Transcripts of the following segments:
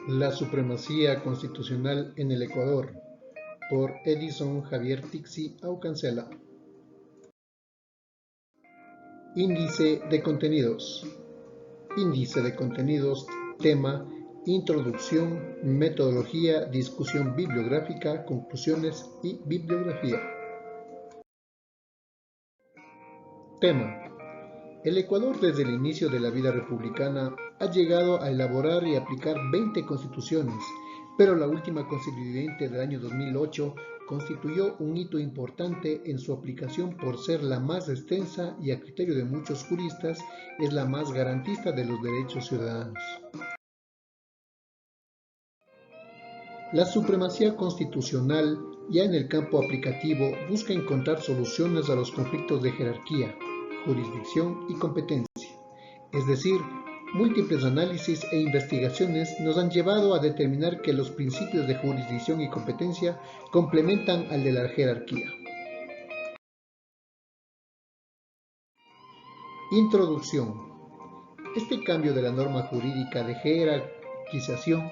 La supremacía constitucional en el Ecuador, por Edison Javier Tixi Aucancela. Índice de contenidos. Índice de contenidos, tema, introducción, metodología, discusión bibliográfica, conclusiones y bibliografía. Tema. El Ecuador desde el inicio de la vida republicana ha llegado a elaborar y aplicar 20 constituciones, pero la última constituyente del año 2008 constituyó un hito importante en su aplicación por ser la más extensa y a criterio de muchos juristas es la más garantista de los derechos ciudadanos. La supremacía constitucional, ya en el campo aplicativo, busca encontrar soluciones a los conflictos de jerarquía, jurisdicción y competencia. Es decir, múltiples análisis e investigaciones nos han llevado a determinar que los principios de jurisdicción y competencia complementan al de la jerarquía. Introducción. Este cambio de la norma jurídica de jerarquización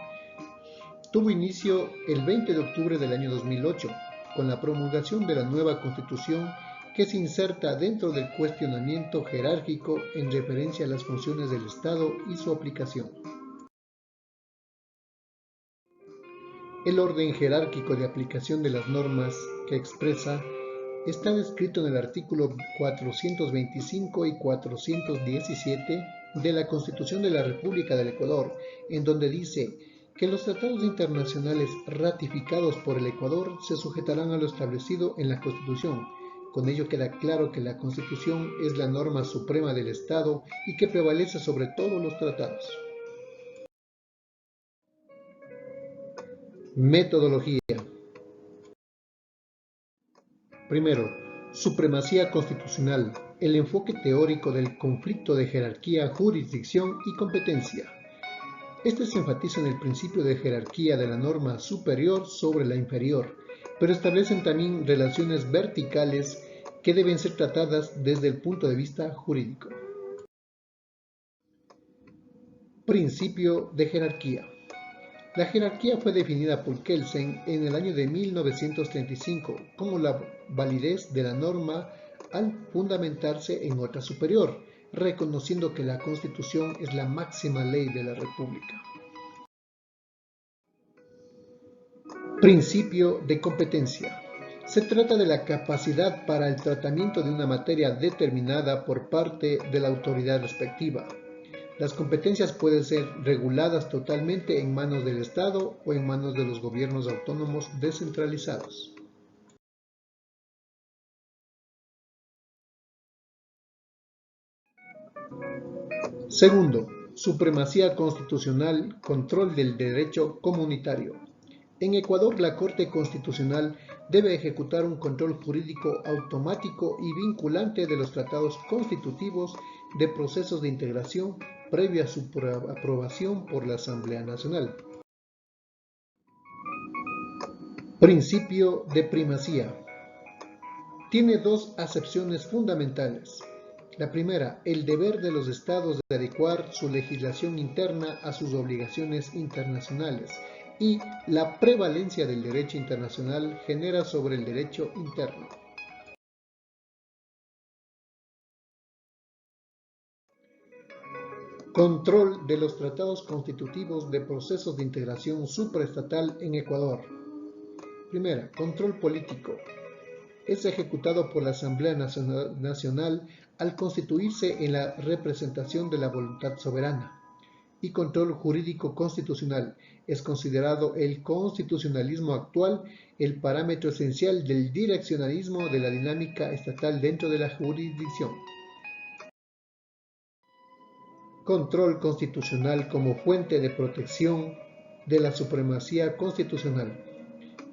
tuvo inicio el 20 de octubre del año 2008, con la promulgación de la nueva Constitución que se inserta dentro del cuestionamiento jerárquico en referencia a las funciones del Estado y su aplicación. El orden jerárquico de aplicación de las normas que expresa está descrito en el artículo 425 y 417 de la Constitución de la República del Ecuador, en donde dice que los tratados internacionales ratificados por el Ecuador se sujetarán a lo establecido en la Constitución. Con ello queda claro que la Constitución es la norma suprema del Estado y que prevalece sobre todos los tratados. Metodología. Primero, supremacía constitucional, el enfoque teórico del conflicto de jerarquía, jurisdicción y competencia. Este se enfatiza en el principio de jerarquía de la norma superior sobre la inferior, pero establecen también relaciones verticales que deben ser tratadas desde el punto de vista jurídico. Principio de jerarquía. La jerarquía fue definida por Kelsen en el año de 1935 como la validez de la norma al fundamentarse en otra superior, reconociendo que la Constitución es la máxima ley de la República. Principio de competencia. Se trata de la capacidad para el tratamiento de una materia determinada por parte de la autoridad respectiva. Las competencias pueden ser reguladas totalmente en manos del Estado o en manos de los gobiernos autónomos descentralizados. Segundo, supremacía constitucional, control del derecho comunitario. En Ecuador, la Corte Constitucional debe ejecutar un control jurídico automático y vinculante de los tratados constitutivos de procesos de integración previa a su aprobación por la Asamblea Nacional. Principio de primacía. Tiene dos acepciones fundamentales. La primera, el deber de los estados de adecuar su legislación interna a sus obligaciones internacionales, y la prevalencia del derecho internacional genera sobre el derecho interno. Control de los tratados constitutivos de procesos de integración supraestatal en Ecuador. Primera, control político. Es ejecutado por la Asamblea Nacional al constituirse en la representación de la voluntad soberana. Y control jurídico constitucional. Es considerado el constitucionalismo actual el parámetro esencial del direccionalismo de la dinámica estatal dentro de la jurisdicción. Control constitucional como fuente de protección de la supremacía constitucional.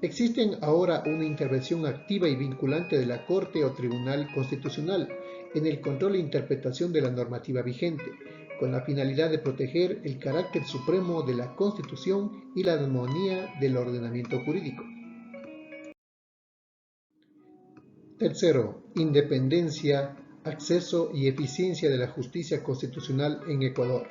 Existen ahora una intervención activa y vinculante de la Corte o Tribunal Constitucional en el control e interpretación de la normativa vigente, con la finalidad de proteger el carácter supremo de la Constitución y la armonía del ordenamiento jurídico. Tercero, independencia, acceso y eficiencia de la justicia constitucional en Ecuador.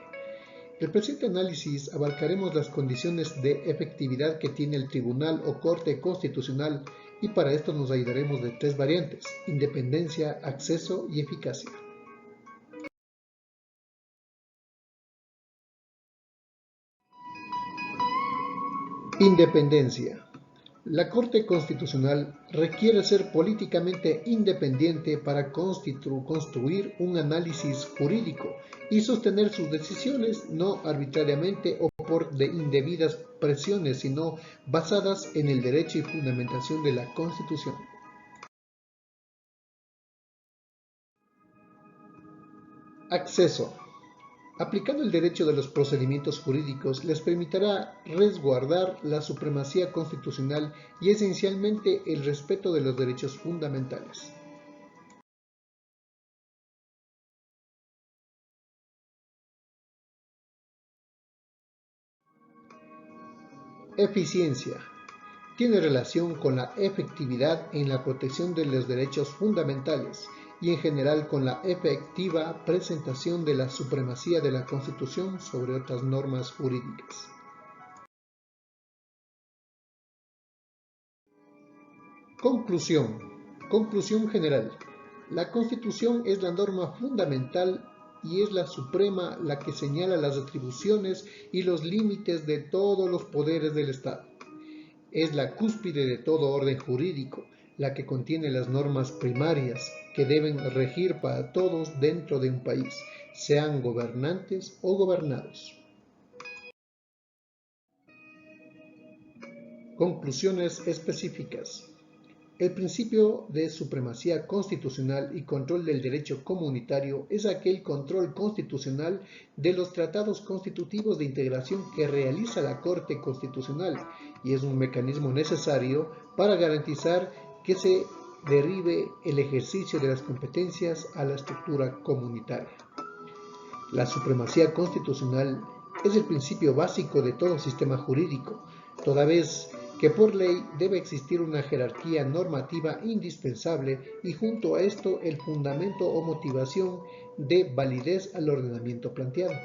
el presente análisis abarcaremos las condiciones de efectividad que tiene el Tribunal o Corte Constitucional y para esto nos ayudaremos de tres variantes: independencia, acceso y eficacia. Independencia. La Corte Constitucional requiere ser políticamente independiente para construir un análisis jurídico y sostener sus decisiones no arbitrariamente o por indebidas presiones, sino basadas en el derecho y fundamentación de la Constitución. Acceso. Aplicando el derecho de los procedimientos jurídicos les permitirá resguardar la supremacía constitucional y esencialmente el respeto de los derechos fundamentales. Eficiencia. Tiene relación con la efectividad en la protección de los derechos fundamentales y en general con la efectiva presentación de la supremacía de la Constitución sobre otras normas jurídicas. Conclusión. Conclusión general. La Constitución es la norma fundamental y es la suprema la que señala las atribuciones y los límites de todos los poderes del Estado. Es la cúspide de todo orden jurídico, la que contiene las normas primarias que deben regir para todos dentro de un país, sean gobernantes o gobernados. Conclusiones específicas. El principio de supremacía constitucional y control del derecho comunitario es aquel control constitucional de los tratados constitutivos de integración que realiza la Corte Constitucional y es un mecanismo necesario para garantizar que se derive el ejercicio de las competencias a la estructura comunitaria. La supremacía constitucional es el principio básico de todo sistema jurídico, toda vez que por ley debe existir una jerarquía normativa indispensable y junto a esto el fundamento o motivación de validez al ordenamiento planteado.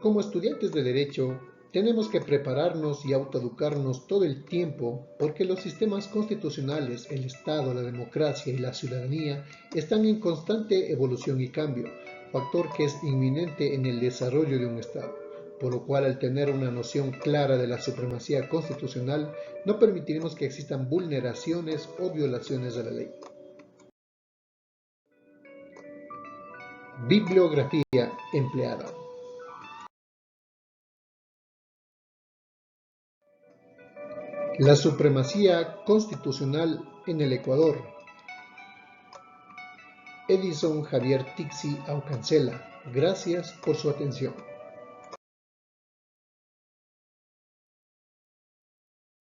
Como estudiantes de Derecho, tenemos que prepararnos y autoeducarnos todo el tiempo porque los sistemas constitucionales, el Estado, la democracia y la ciudadanía están en constante evolución y cambio, factor que es inminente en el desarrollo de un Estado. Por lo cual, al tener una noción clara de la supremacía constitucional, no permitiremos que existan vulneraciones o violaciones de la ley. Bibliografía empleada. La supremacía constitucional en el Ecuador. Edison Javier Tixi Aucancela. Gracias por su atención.